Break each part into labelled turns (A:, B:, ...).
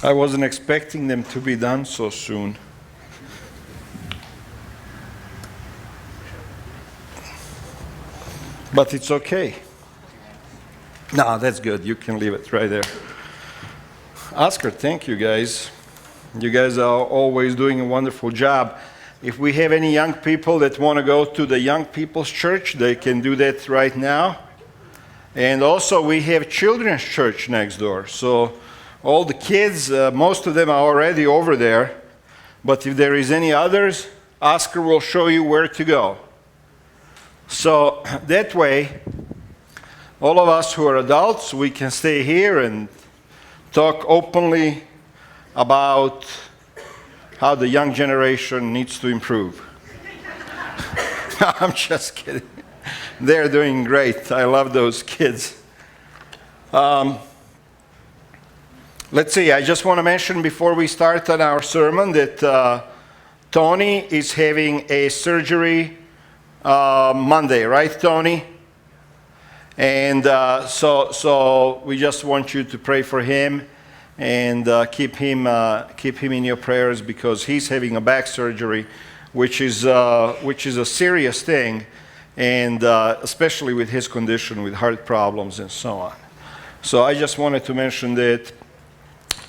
A: I wasn't expecting them to be done so soon. But it's okay. No, that's good. You can leave it right there. Oscar, thank you guys. You guys are always doing a wonderful job. If we have any young people that want to go to the young people's church, they can do that right now. And also we have children's church next door. So all the kids, most of them are already over there. But if there is any others, Oscar will show you where to go. So that way, all of us who are adults, we can stay here and talk openly about how the young generation needs to improve. I'm just kidding. They're doing great. I love those kids. Let's see, I just want to mention before we start on our sermon that Tony is having a surgery Monday, right, Tony? And so we just want you to pray for him and keep him in your prayers because he's having a back surgery, which is a serious thing, and especially with his condition, with heart problems and so on. So I just wanted to mention that.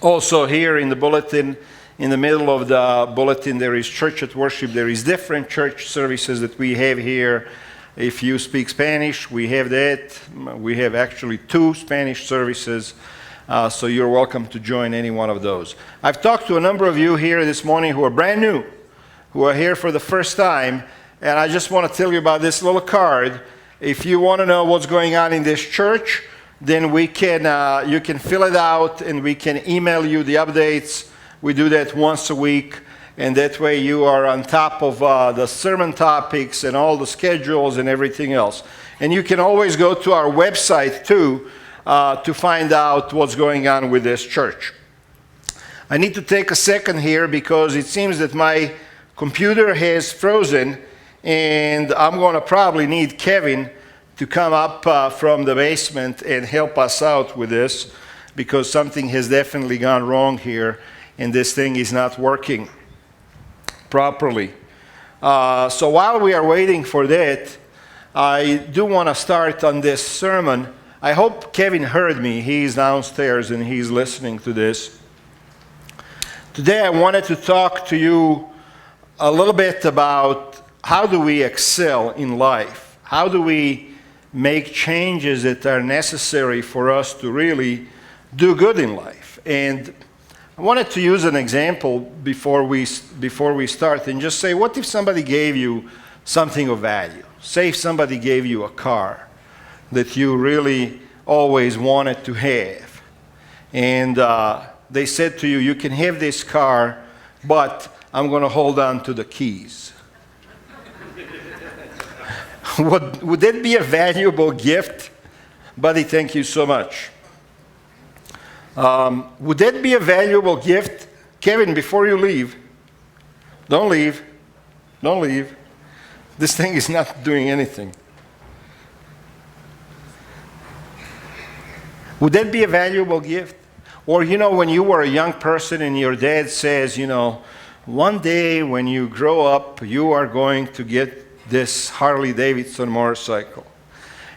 A: Also here in the bulletin, in the middle of the bulletin, there is church at worship. There is different church services that we have here. If you speak Spanish, we have that. We have actually 2 Spanish services, so you're welcome to join any one of those. I've talked to a number of you here this morning who are brand new, who are here for the first time, and I just want to tell you about this little card. If you want to know what's going on in this church, then you can fill it out and we can email you the updates. We do that once a week, and that way you are on top of the sermon topics and all the schedules and everything else. And you can always go to our website too to find out what's going on with this church. I need to take a second here because it seems that my computer has frozen, and I'm going to probably need Kevin to come up from the basement and help us out with this because something has definitely gone wrong here and this thing is not working properly. So while we are waiting for that, I do want to start on this sermon. I hope Kevin heard me. He's downstairs and he's listening to this. Today I wanted to talk to you a little bit about how do we excel in life? How do we make changes that are necessary for us to really do good in life? And I wanted to use an example before we start and just say, what if somebody gave you something of value? Say if somebody gave you a car that you really always wanted to have, and they said to you, you can have this car, but I'm going to hold on to the keys. Would that be a valuable gift? Buddy, thank you so much. Would that be a valuable gift? Kevin, before you leave, don't leave. Don't leave. This thing is not doing anything. Would that be a valuable gift? Or, when you were a young person and your dad says, one day when you grow up, you are going to get this Harley Davidson motorcycle.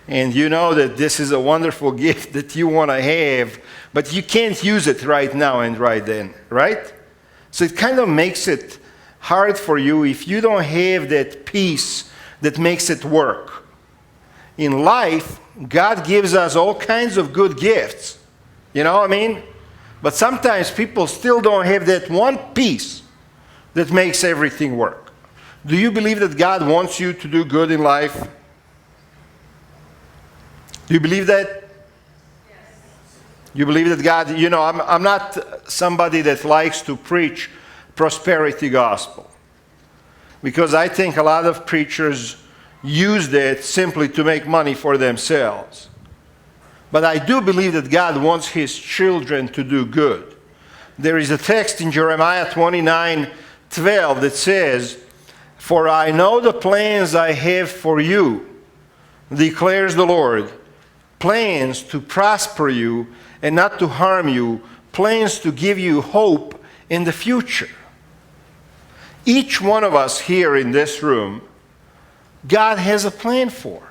A: And you know that this is a wonderful gift that you want to have, but you can't use it right now and right then, right? So it kind of makes it hard for you if you don't have that peace that makes it work. In life, God gives us all kinds of good gifts. You know what I mean? But sometimes people still don't have that one piece that makes everything work. Do you believe that God wants you to do good in life? Do you believe that? Yes. You believe that God, I'm not somebody that likes to preach prosperity gospel, because I think a lot of preachers use that simply to make money for themselves. But I do believe that God wants His children to do good. There is a text in Jeremiah 29:12 that says, "For I know the plans I have for you, declares the Lord, plans to prosper you and not to harm you, plans to give you hope in the future. Each one of us here in this room, God has a plan for.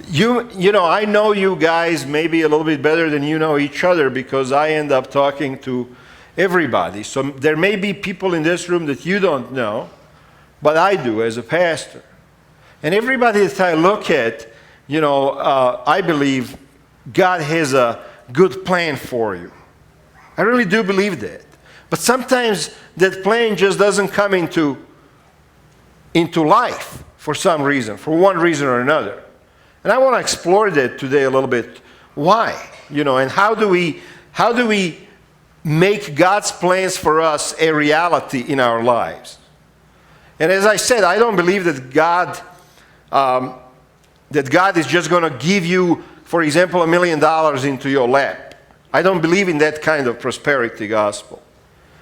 A: You know, I know you guys maybe a little bit better than you know each other because I end up talking to everybody. So there may be people in this room that you don't know, but I do as a pastor. And everybody that I look at, you know, I believe God has a good plan for you. I really do believe that. But sometimes that plan just doesn't come into life for some reason, for one reason or another. And I want to explore that today a little bit. Why? You know, and how do we make God's plans for us a reality in our lives? And as I said, I don't believe that God is just going to give you, for example, $1 million into your lap. I don't believe in that kind of prosperity gospel.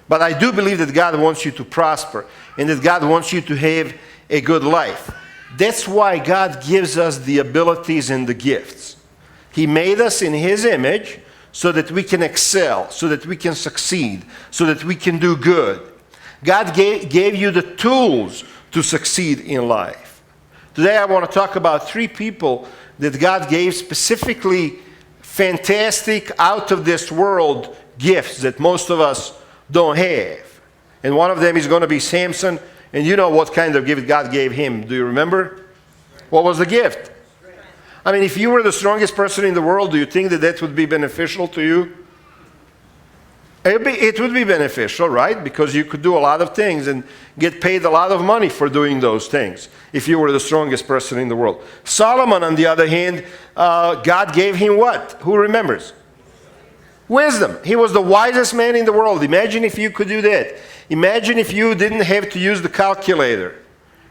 A: But I do believe that God wants you to prosper and that God wants you to have a good life. That's why God gives us the abilities and the gifts. He made us in His image so that we can excel, so that we can succeed, so that we can do good. God gave you the tools to succeed in life. Today I want to talk about 3 people that God gave specifically fantastic, out-of-this-world gifts that most of us don't have. And one of them is going to be Samson. And you know what kind of gift God gave him. Do you remember? What was the gift? I mean, if you were the strongest person in the world, do you think that that would be beneficial to you? It would be beneficial, right? Because you could do a lot of things and get paid a lot of money for doing those things if you were the strongest person in the world. Solomon, on the other hand, God gave him what? Who remembers? Wisdom. He was the wisest man in the world. Imagine if you could do that. Imagine if you didn't have to use the calculator.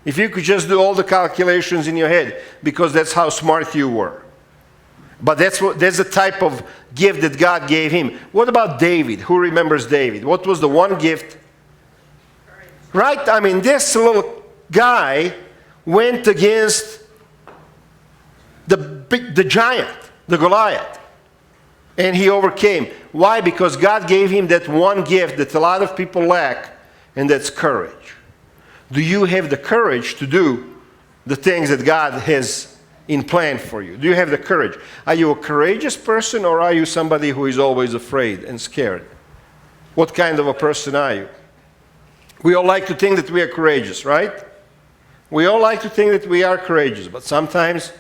A: If you could just do all the calculations in your head, because that's how smart you were. But that's the type of gift that God gave him. What about David? Who remembers David? What was the one gift? Right? I mean, this little guy went against the giant, the Goliath. And he overcame. Why? Because God gave him that one gift that a lot of people lack, and that's courage. Do you have the courage to do the things that God has in plan for you? Do you have the courage? Are you a courageous person, or are you somebody who is always afraid and scared? What kind of a person are you? We all like to think that we are courageous, right? We all like to think that we are courageous, but sometimes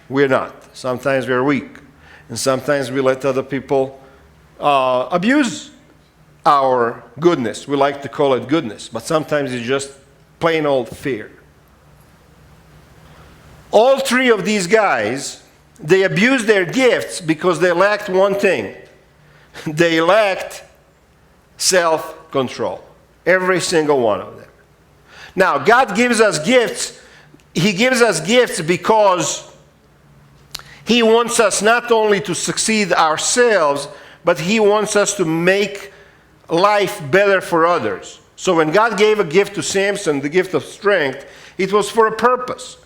A: we're not. Sometimes we're weak. And sometimes we let other people abuse our goodness. We like to call it goodness, but sometimes it's just plain old fear. All 3 of these guys, they abused their gifts because they lacked one thing. They lacked self-control. Every single one of them. Now, God gives us gifts. He gives us gifts because He wants us not only to succeed ourselves, but He wants us to make life better for others. So when God gave a gift to Samson, the gift of strength, it was for a purpose.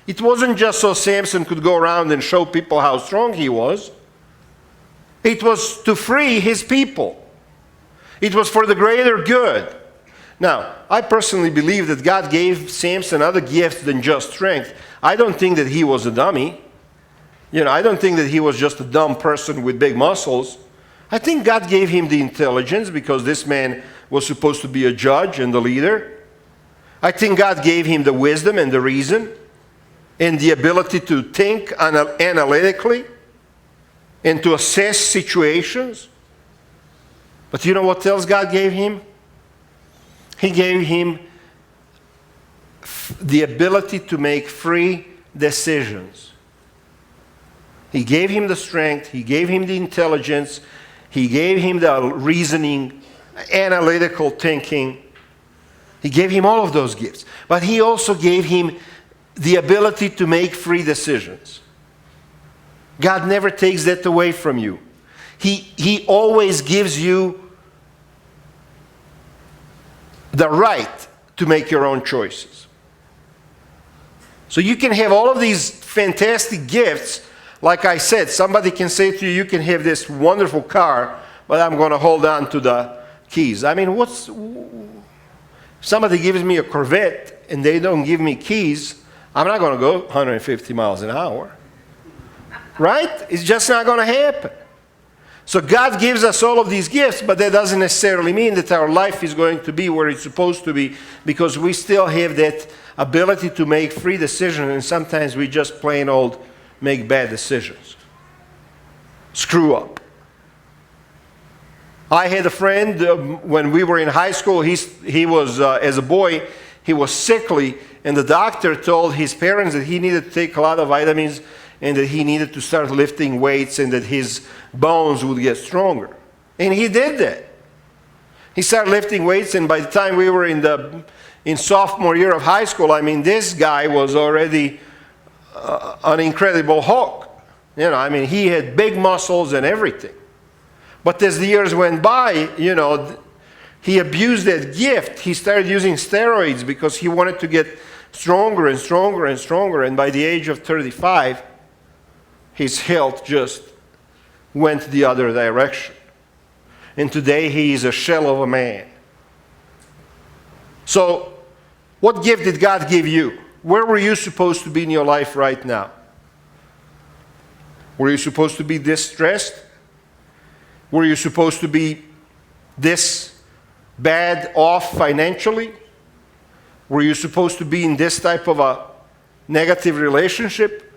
A: It wasn't just so Samson could go around and show people how strong he was. It was to free his people. It was for the greater good. Now, I personally believe that God gave Samson other gifts than just strength. I don't think that he was a dummy. You know, I don't think that he was just a dumb person with big muscles. I think God gave him the intelligence because this man was supposed to be a judge and the leader. I think God gave him the wisdom and the reason and the ability to think analytically and to assess situations. But you know what else God gave him? He gave him the ability to make free decisions. He gave him the strength, He gave him the intelligence, He gave him the reasoning, analytical thinking. He gave him all of those gifts. But He also gave him the ability to make free decisions. God never takes that away from you. He always gives you the right to make your own choices. So you can have all of these fantastic gifts, Like I said, somebody can say to you, you can have this wonderful car, but I'm going to hold on to the keys. I mean, somebody gives me a Corvette and they don't give me keys, I'm not going to go 150 miles an hour. Right? It's just not going to happen. So God gives us all of these gifts, but that doesn't necessarily mean that our life is going to be where it's supposed to be, because we still have that ability to make free decisions, and sometimes we just plain old make bad decisions. Screw up. I had a friend when we were in high school. He was, as a boy, he was sickly, and the doctor told his parents that he needed to take a lot of vitamins and that he needed to start lifting weights and that his bones would get stronger. And he did that. He started lifting weights, and by the time we were in sophomore year of high school, I mean, this guy was already an incredible Hulk. You know, I mean, he had big muscles and everything. But as the years went by, you know, he abused that gift. He started using steroids because he wanted to get stronger and stronger and stronger. And by the age of 35, his health just went the other direction. And today he is a shell of a man. So, what gift did God give you? Where were you supposed to be in your life right now? Were you supposed to be this stressed? Were you supposed to be this bad off financially? Were you supposed to be in this type of a negative relationship?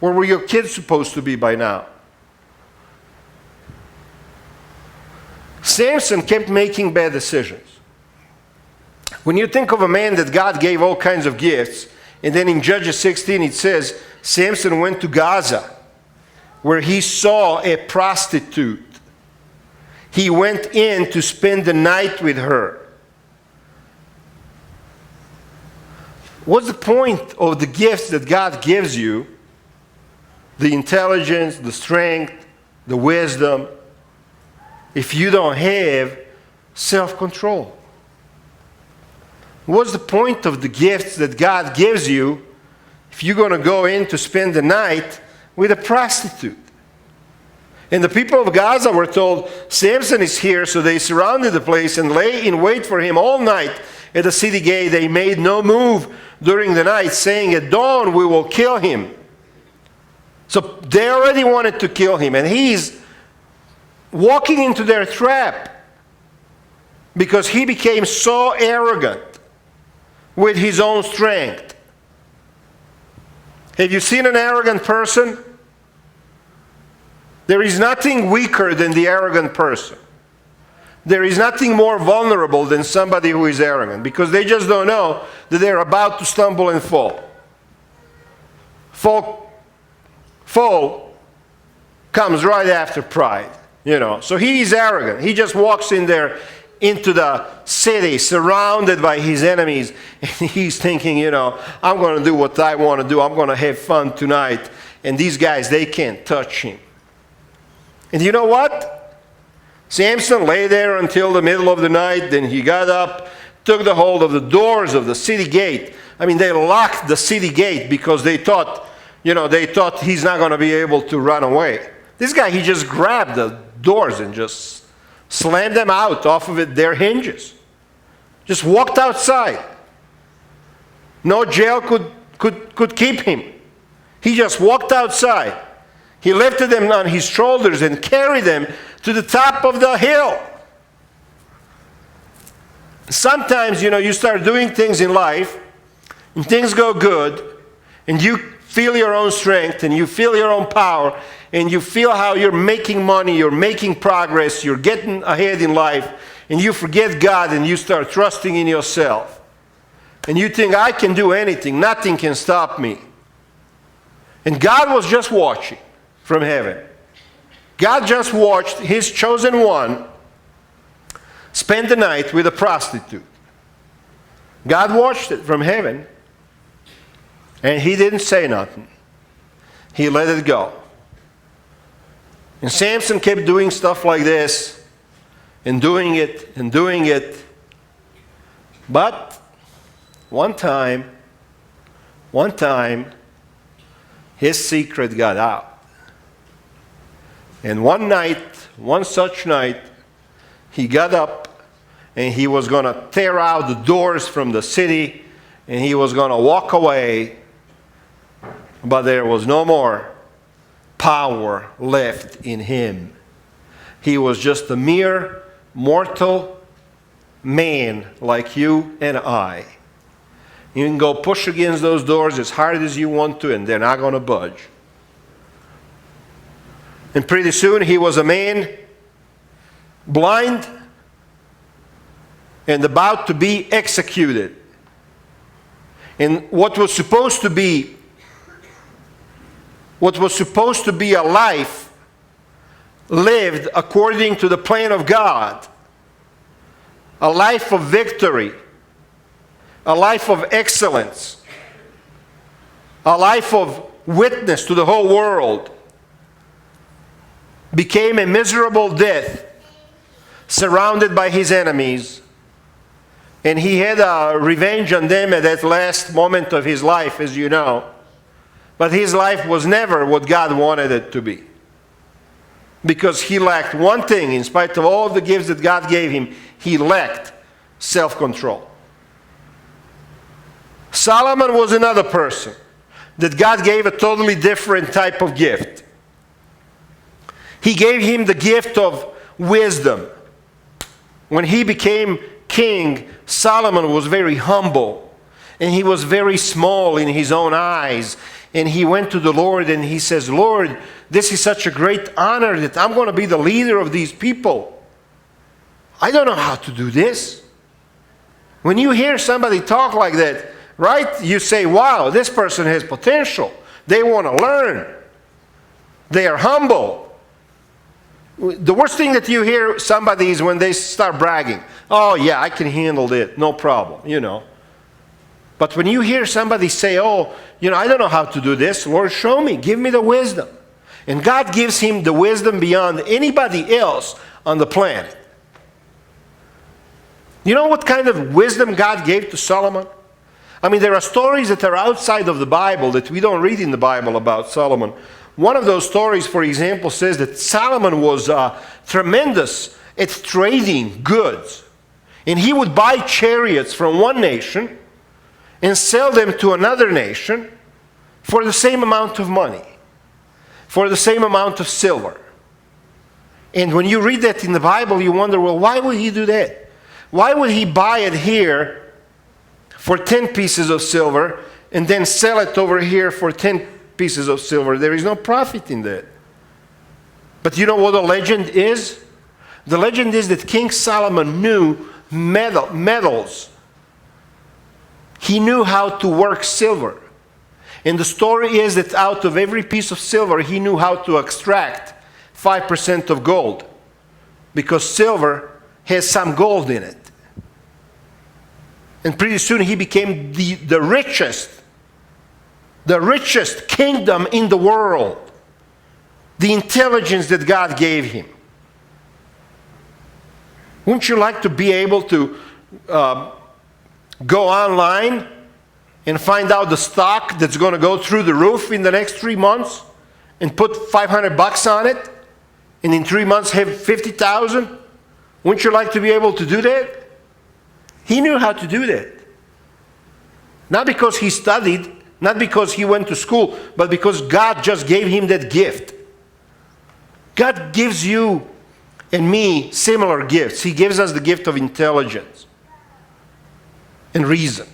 A: Where were your kids supposed to be by now? Samson kept making bad decisions. When you think of a man that God gave all kinds of gifts, and then in Judges 16 it says, Samson went to Gaza, where he saw a prostitute. He went in to spend the night with her. What's the point of the gifts that God gives you? The intelligence, the strength, the wisdom, if you don't have self-control? What's the point of the gifts that God gives you if you're going to go in to spend the night with a prostitute? And the people of Gaza were told, Samson is here, so they surrounded the place and lay in wait for him all night at the city gate. They made no move during the night, saying, at dawn we will kill him. So they already wanted to kill him, and he's walking into their trap because he became so arrogant with his own strength. Have you seen an arrogant person? There is nothing weaker than the arrogant person. There is nothing more vulnerable than somebody who is arrogant, because they just don't know that they're about to stumble and fall. Fall comes right after pride, you know. So he's arrogant. He just walks in there into the city surrounded by his enemies, and he's thinking, you know, I'm going to do what I want to do. I'm going to have fun tonight. And these guys, they can't touch him. And you know what? Samson lay there until the middle of the night. Then he got up, took the hold of the doors of the city gate. I mean, they locked the city gate because they thought, you know, he's not going to be able to run away. This guy, he just grabbed the doors and just slammed them out off of their hinges. Just walked outside. No jail could keep him. He just walked outside. He lifted them on his shoulders and carried them to the top of the hill. Sometimes, you know, you start doing things in life, and things go good, and you feel your own strength, and you feel your own power, and you feel how you're making money, you're making progress, you're getting ahead in life, and you forget God and you start trusting in yourself. And you think, I can do anything, nothing can stop me. And God was just watching from heaven. God just watched his chosen one spend the night with a prostitute. God watched it from heaven, and he didn't say nothing. He let it go. And Samson kept doing stuff like this, and doing it, and doing it. But one time, his secret got out. And one such night, he got up and he was going to tear out the doors from the city and he was going to walk away. But there was no more power left in him. He was just a mere mortal man like you and I. You can go push against those doors as hard as you want to, and they're not going to budge. And pretty soon he was a man blind and about to be executed. And what was supposed to be a life lived according to the plan of God, a life of victory, a life of excellence, a life of witness to the whole world, became a miserable death, surrounded by his enemies. And he had a revenge on them at that last moment of his life, as you know. But his life was never what God wanted it to be. Because he lacked one thing. In spite of all the gifts that God gave him, he lacked self-control. Solomon was another person that God gave a totally different type of gift. He gave him the gift of wisdom. When he became king, Solomon was very humble and he was very small in his own eyes. And he went to the Lord and he says, Lord, this is such a great honor that I'm going to be the leader of these people. I don't know how to do this. When you hear somebody talk like that, right, you say, wow, this person has potential. They want to learn. They are humble. The worst thing that you hear somebody is when they start bragging. Oh, yeah, I can handle it. No problem, you know. But when you hear somebody say, oh, you know, I don't know how to do this. Lord, show me. Give me the wisdom. And God gives him the wisdom beyond anybody else on the planet. You know what kind of wisdom God gave to Solomon? I mean, there are stories that are outside of the Bible that we don't read in the Bible about Solomon. One of those stories, for example, says that Solomon was tremendous at trading goods. And he would buy chariots from one nation and sell them to another nation for the same amount of money, for the same amount of silver. And when you read that in the Bible, you wonder, well, why would he do that? Why would he buy it here for 10 pieces of silver and then sell it over here for 10 pieces of silver? There is no profit in that. But you know what the legend is? The legend is that King Solomon knew metals. He knew how to work silver. And the story is that out of every piece of silver, he knew how to extract 5% of gold. Because silver has some gold in it. And pretty soon he became the richest kingdom in the world. The intelligence that God gave him. Wouldn't you like to be able to go online and find out the stock that's going to go through the roof in the next 3 months and put $500 on it and in 3 months have 50,000? Wouldn't you like to be able to do that? He knew how to do that. Not because he studied, not because he went to school, but because God just gave him that gift. God gives you and me similar gifts. He gives us the gift of intelligence and reason.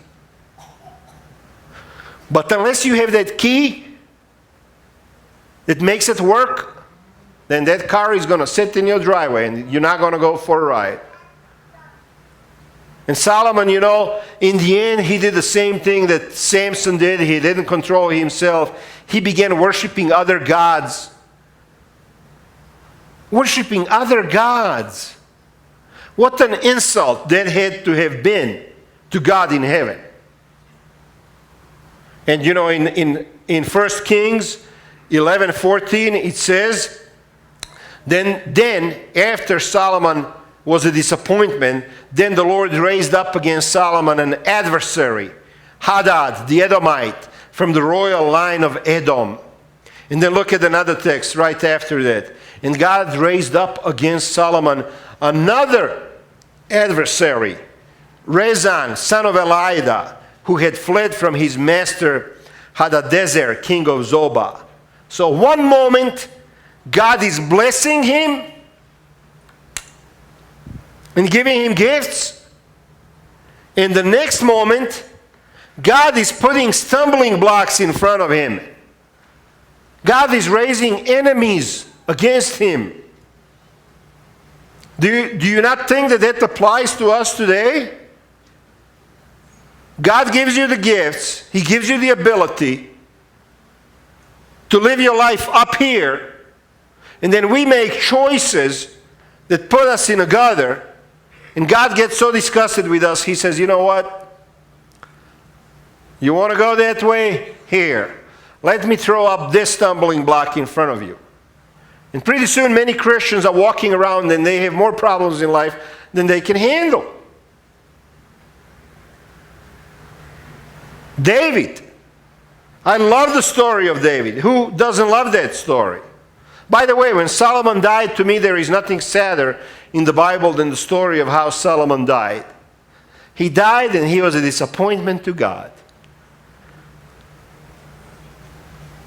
A: But unless you have that key that makes it work, then that car is going to sit in your driveway and you're not going to go for a ride. And Solomon, you know, in the end, he did the same thing that Samson did. He didn't control himself. He began worshiping other gods. Worshiping other gods. What an insult that had to have been to God in heaven. And you know, in 1 Kings 11:14, it says, Then after Solomon was a disappointment, then the Lord raised up against Solomon an adversary, Hadad the Edomite, from the royal line of Edom. And then look at another text right after that. And God raised up against Solomon another adversary, Rezan, son of Eliada, who had fled from his master Hadadezer, king of Zobah. So one moment, God is blessing him and giving him gifts. And the next moment, God is putting stumbling blocks in front of him. God is raising enemies against him. Do you not think that applies to us today? God gives you the gifts. He gives you the ability to live your life up here. And then we make choices that put us in a gutter. And God gets so disgusted with us, He says, you know what? You want to go that way? Here. Let me throw up this stumbling block in front of you. And pretty soon many Christians are walking around and they have more problems in life than they can handle. David. I love the story of David. Who doesn't love that story? By the way, when Solomon died, to me there is nothing sadder in the Bible than the story of how Solomon died. He died and he was a disappointment to God.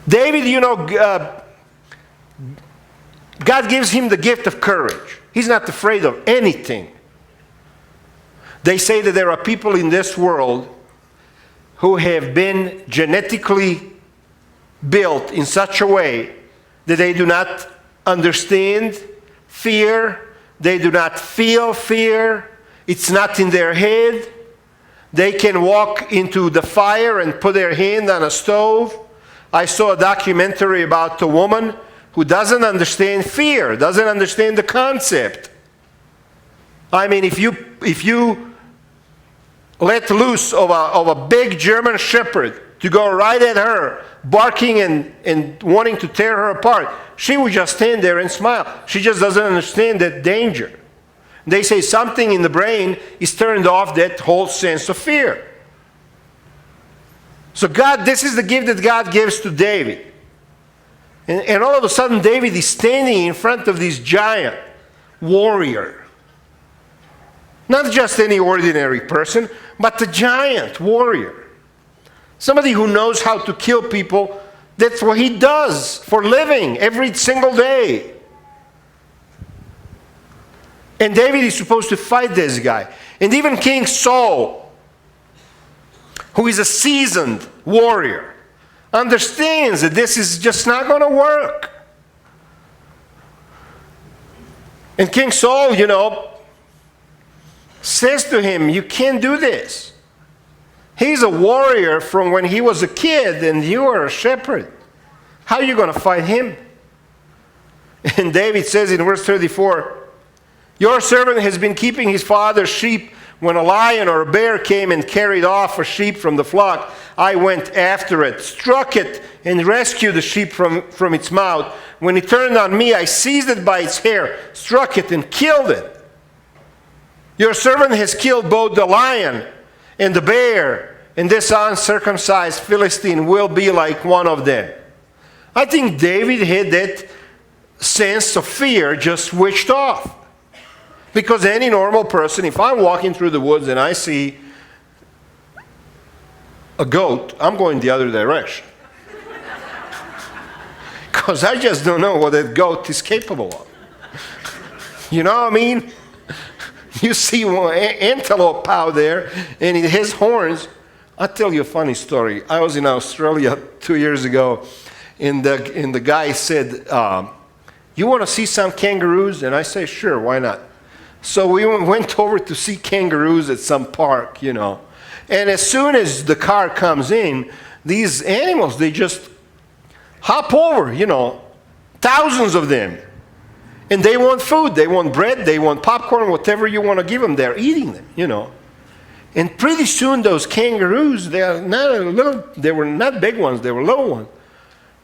A: David, God gives him the gift of courage. He's not afraid of anything. They say that there are people in this world who have been genetically built in such a way that they do not understand fear, they do not feel fear, it's not in their head. They can walk into the fire and put their hand on a stove. I saw a documentary about a woman who doesn't understand fear, doesn't understand the concept. I mean, if you let loose of a big German shepherd to go right at her, barking and wanting to tear her apart, she would just stand there and smile. She just doesn't understand that danger. They say something in the brain is turned off that whole sense of fear. So this is the gift that God gives to David. And all of a sudden David is standing in front of this giant warrior. Not just any ordinary person, but the giant warrior. Somebody who knows how to kill people. That's what he does for a living every single day. And David is supposed to fight this guy. And even King Saul, who is a seasoned warrior, understands that this is just not going to work. And King Saul, says to him, you can't do this. He's a warrior from when he was a kid and you are a shepherd. How are you going to fight him? And David says in verse 34, your servant has been keeping his father's sheep. When a lion or a bear came and carried off a sheep from the flock, I went after it, struck it, and rescued the sheep from its mouth. When it turned on me, I seized it by its hair, struck it, and killed it. Your servant has killed both the lion and the bear, and this uncircumcised Philistine will be like one of them. I think David had that sense of fear just switched off. Because any normal person, if I'm walking through the woods and I see a goat, I'm going the other direction. Because I just don't know what that goat is capable of. You know what I mean? You see one antelope out there and it has horns. I'll tell you a funny story. I was in Australia 2 years ago and the guy said, you want to see some kangaroos? And I say, sure, why not? So we went over to see kangaroos at some park, And as soon as the car comes in, these animals, they just hop over, thousands of them. And they want food. They want bread. They want popcorn, whatever you want to give them. They're eating them, And pretty soon those kangaroos, they were not big ones. They were little ones.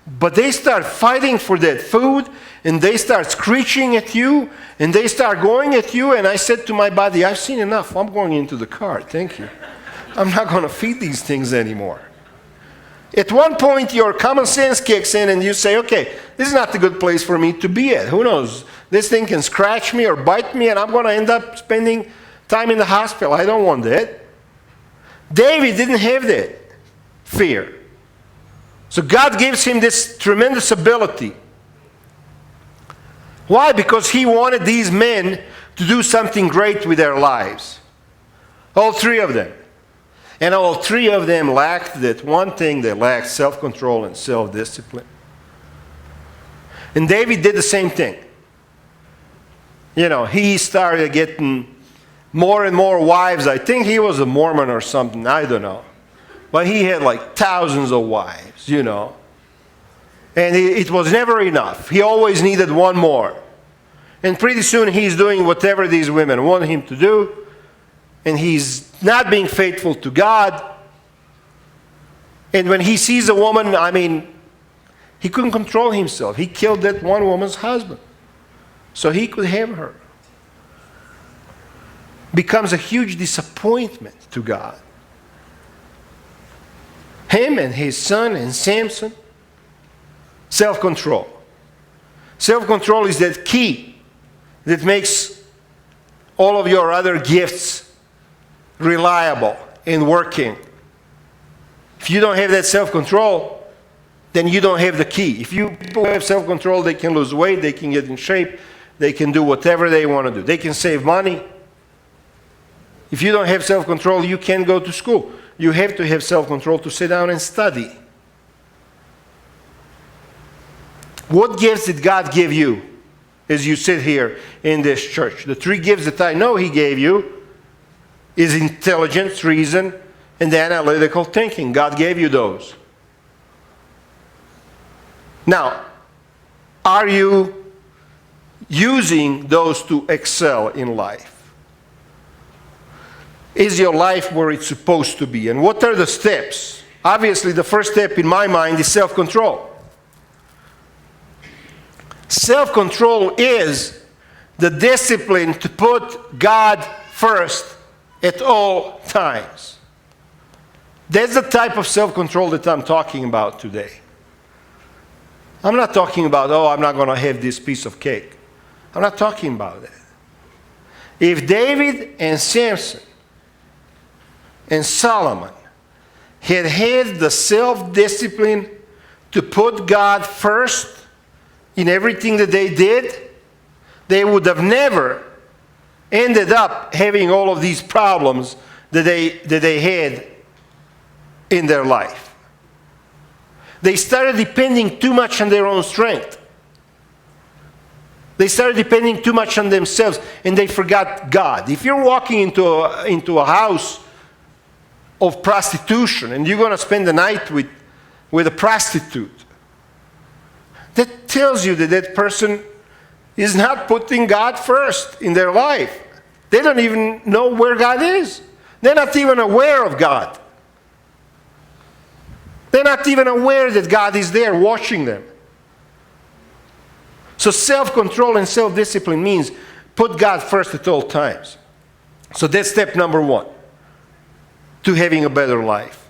A: But they start fighting for that food, and they start screeching at you, and they start going at you. And I said to my body, I've seen enough. I'm going into the car. Thank you. I'm not going to feed these things anymore. At one point, your common sense kicks in and you say, okay, this is not a good place for me to be at. Who knows? This thing can scratch me or bite me and I'm going to end up spending time in the hospital. I don't want that. David didn't have that fear. So God gives him this tremendous ability. Why? Because he wanted these men to do something great with their lives. All three of them. And all three of them lacked that one thing. They lacked self-control and self-discipline. And David did the same thing. You know, he started getting more and more wives. I think he was a Mormon or something. I don't know. But he had like thousands of wives, you know. And it was never enough. He always needed one more. And pretty soon he's doing whatever these women want him to do. And he's not being faithful to God. And when he sees a woman, I mean, he couldn't control himself. He killed that one woman's husband so he could have her. Becomes a huge disappointment to God. Him and his son and Samson. Self-control. Self-control is that key that makes all of your other gifts reliable and working. If you don't have that self-control, then you don't have the key. If people have self-control, they can lose weight, they can get in shape, they can do whatever they want to do. They can save money. If you don't have self-control, you can't go to school. You have to have self-control to sit down and study. What gifts did God give you as you sit here in this church? The three gifts that I know He gave you is intelligence, reason, and the analytical thinking. God gave you those. Now, are you using those to excel in life? Is your life where it's supposed to be? And what are the steps? Obviously, the first step in my mind is self-control. Self-control is the discipline to put God first at all times. That's the type of self-control that I'm talking about today. I'm not talking about, oh, I'm not going to have this piece of cake. I'm not talking about that. If David and Samson and Solomon had had the self-discipline to put God first in everything that they did, they would have never ended up having all of these problems that they had in their life. They started depending too much on their own strength. They started depending too much on themselves, and they forgot God. If you're walking into a house of prostitution and you're going to spend the night with a prostitute, that tells you that that person is not putting God first in their life. They don't even know where God is. They're not even aware of God. They're not even aware that God is there watching them. So self-control and self-discipline means put God first at all times. So that's step number one to having a better life.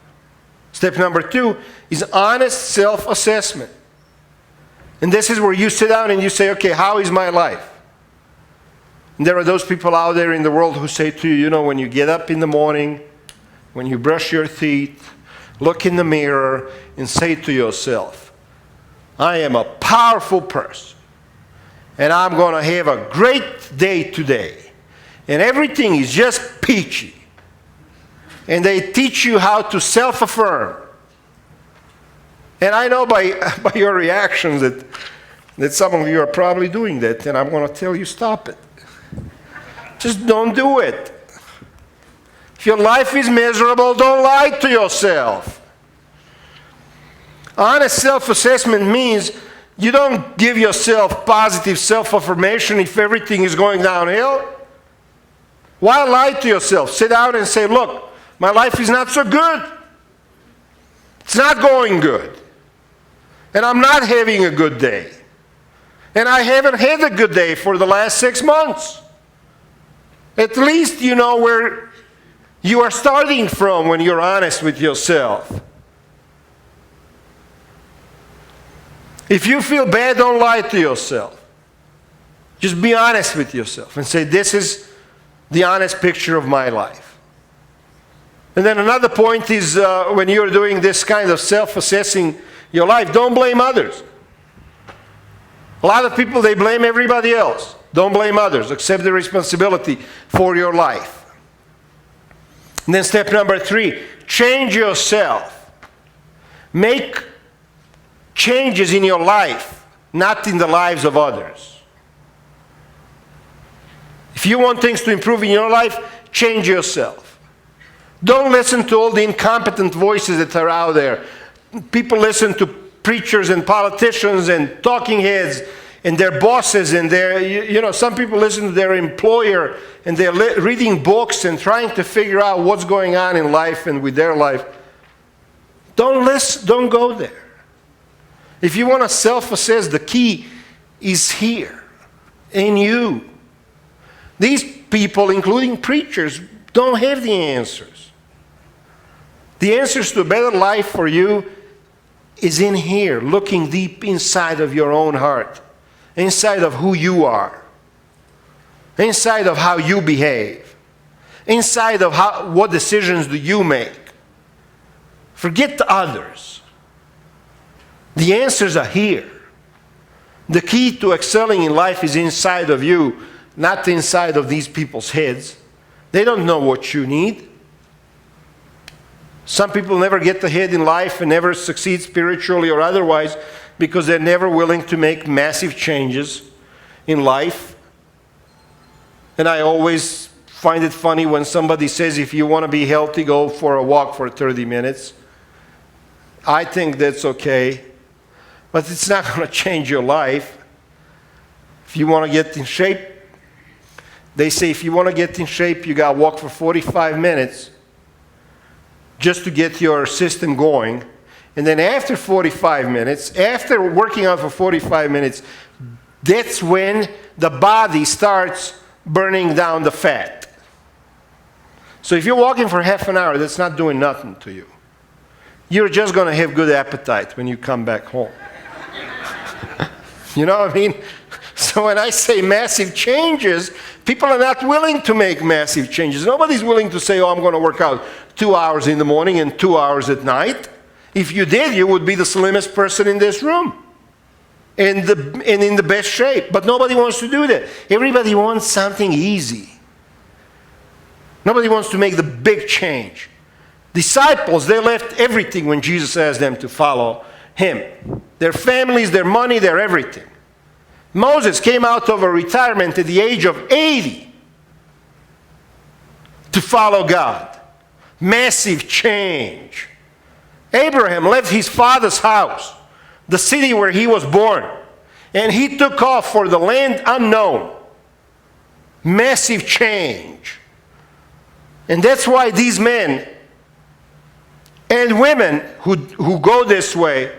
A: Step number two is honest self-assessment. And this is where you sit down and you say, okay, how is my life? And there are those people out there in the world who say to you, you know, when you get up in the morning, when you brush your teeth, look in the mirror and say to yourself, I am a powerful person. And I'm going to have a great day today. And everything is just peachy. And they teach you how to self-affirm. And I know by your reactions that some of you are probably doing that. And I'm going to tell you, stop it. Just don't do it. If your life is miserable, don't lie to yourself. Honest self-assessment means you don't give yourself positive self-affirmation if everything is going downhill. Why lie to yourself? Sit down and say, look, my life is not so good. It's not going good. And I'm not having a good day. And I haven't had a good day for the last 6 months. At least you know where you are starting from when you're honest with yourself. If you feel bad, don't lie to yourself. Just be honest with yourself and say, this is the honest picture of my life. And then another point is when you're doing this kind of self-assessing your life, don't blame others. A lot of people, they blame everybody else. Don't blame others. Accept the responsibility for your life. And then step number 3, change yourself. Make changes in your life, not in the lives of others. If you want things to improve in your life, change yourself. Don't listen to all the incompetent voices that are out there. People listen to preachers and politicians and talking heads and their bosses and some people listen to their employer and they're reading books and trying to figure out what's going on in life and with their life. Don't go there. If you want to self-assess, the key is here, in you. These people, including preachers, don't have the answers. The answers to a better life for you is in here, looking deep inside of your own heart, inside of who you are, inside of how you behave, inside of what decisions do you make. Forget the others. The answers are here. The key to excelling in life is inside of you, not inside of these people's heads. They don't know what you need. Some people never get ahead in life and never succeed spiritually or otherwise because they're never willing to make massive changes in life. And I always find it funny when somebody says, if you want to be healthy, go for a walk for 30 minutes. I think that's okay, but it's not going to change your life. If you want to get in shape, they say if you want to get in shape, you got to walk for 45 minutes just to get your system going. And then after 45 minutes, after working out for 45 minutes, that's when the body starts burning down the fat. So if you're walking for half an hour, that's not doing nothing to you. You're just going to have good appetite when you come back home. You know what I mean? So when I say massive changes, people are not willing to make massive changes. Nobody's willing to say, oh, I'm going to work out 2 hours in the morning and 2 hours at night. If you did, you would be the slimmest person in this room and in the best shape. But nobody wants to do that. Everybody wants something easy. Nobody wants to make the big change. Disciples, they left everything when Jesus asked them to follow him. Their families, their money, their everything. Moses came out of a retirement at the age of 80 to follow God. Massive change. Abraham left his father's house, the city where he was born, and he took off for the land unknown. Massive change. And that's why these men and women who go this way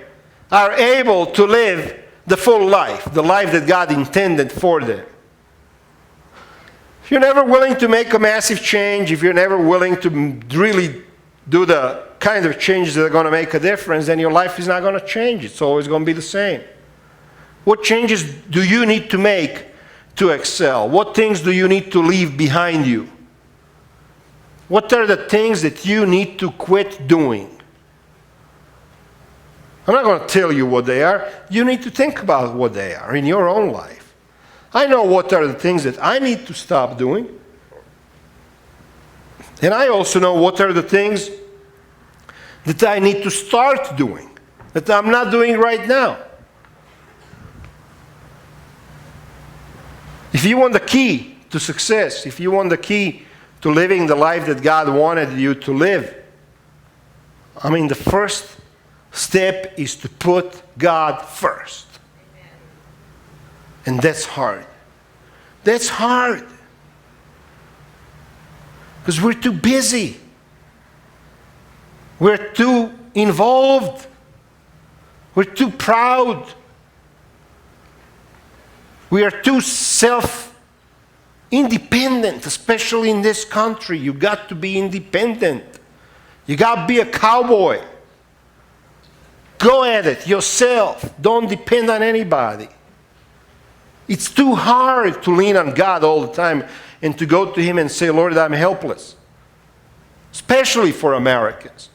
A: are able to live the full life, the life that God intended for them. If you're never willing to make a massive change, if you're never willing to really do the kind of changes that are going to make a difference, then your life is not going to change. It's always going to be the same. What changes do you need to make to excel? What things do you need to leave behind you? What are the things that you need to quit doing? I'm not going to tell you what they are. You need to think about what they are in your own life. I know what are the things that I need to stop doing. And I also know what are the things that I need to start doing, that I'm not doing right now. If you want the key to success, if you want the key to living the life that God wanted you to live, the first step is to put God first. Amen. And that's hard. That's hard. Because we're too busy. We're too involved. We're too proud. We are too self-independent, especially in this country. You got to be independent. You got to be a cowboy. Go at it yourself. Don't depend on anybody. It's too hard to lean on God all the time and to go to Him and say, Lord, I'm helpless. Especially for Americans.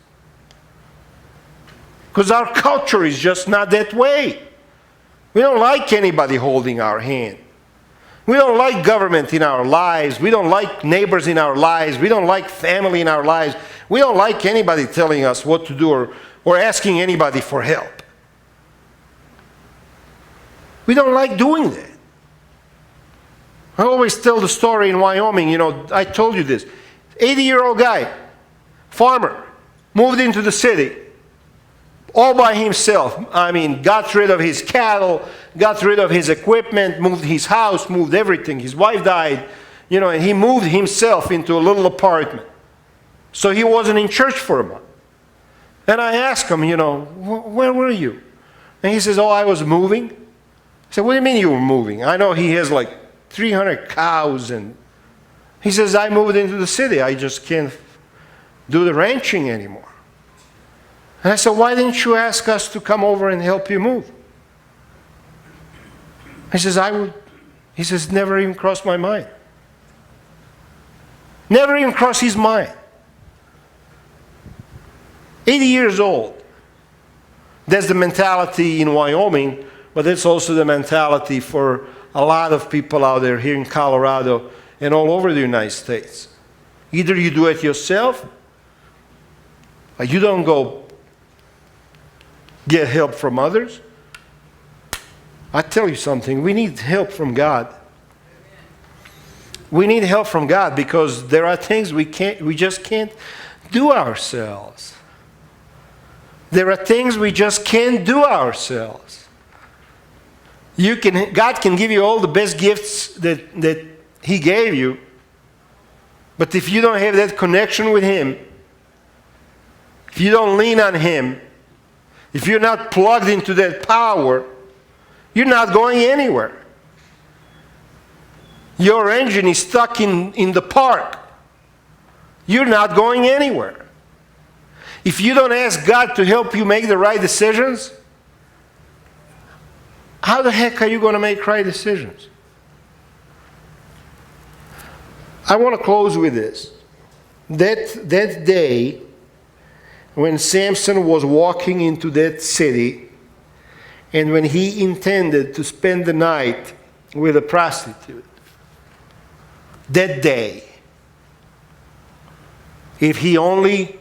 A: Because our culture is just not that way. We don't like anybody holding our hand. We don't like government in our lives. We don't like neighbors in our lives. We don't like family in our lives. We don't like anybody telling us what to do or asking anybody for help. We don't like doing that. I always tell the story in Wyoming. You know, I told you this. 80-year-old guy, farmer, moved into the city all by himself. I mean, got rid of his cattle, got rid of his equipment, moved his house, moved everything. His wife died, you know, and he moved himself into a little apartment. So he wasn't in church for a month. And I asked him, you know, where were you? And he says, oh, I was moving. I said, what do you mean you were moving? I know he has like 300 cows. And he says, I moved into the city. I just can't do the ranching anymore. And I said, why didn't you ask us to come over and help you move? He says, I would. He says, never even crossed my mind. Never even crossed his mind. 80 years old. That's the mentality in Wyoming, but that's also the mentality for a lot of people out there here in Colorado and all over the United States. Either you do it yourself, or you don't go get help from others. I tell you something, we need help from God. We need help from God because there are things we just can't do ourselves. There are things we just can't do ourselves. God can give you all the best gifts that He gave you, but if you don't have that connection with Him, if you don't lean on Him, if you're not plugged into that power, you're not going anywhere. Your engine is stuck in the park. You're not going anywhere. If you don't ask God to help you make the right decisions, how the heck are you going to make right decisions? I want to close with this. That day, when Samson was walking into that city, and when he intended to spend the night with a prostitute, that day, if he only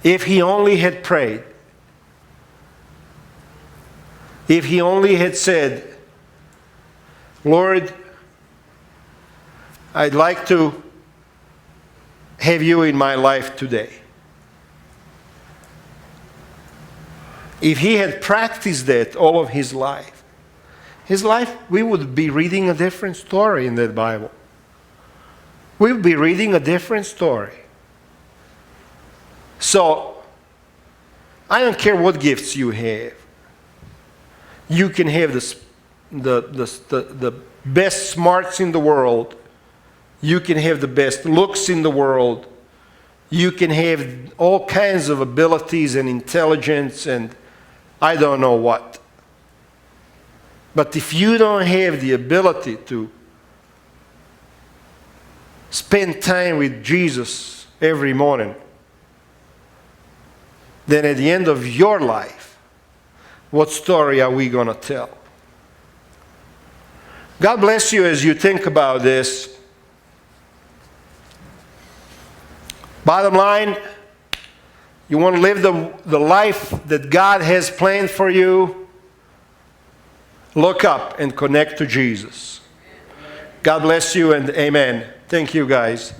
A: had prayed, if he only had said, Lord, I'd like to have you in my life today. If he had practiced that all of his life, we would be reading a different story in that Bible. We would be reading a different story. So, I don't care what gifts you have. You can have the best smarts in the world. You can have the best looks in the world. You can have all kinds of abilities and intelligence and I don't know what. But if you don't have the ability to spend time with Jesus every morning, then at the end of your life, what story are we going to tell? God bless you as you think about this. Bottom line, you want to live the life that God has planned for you, look up and connect to Jesus. God bless you and amen. Thank you, guys.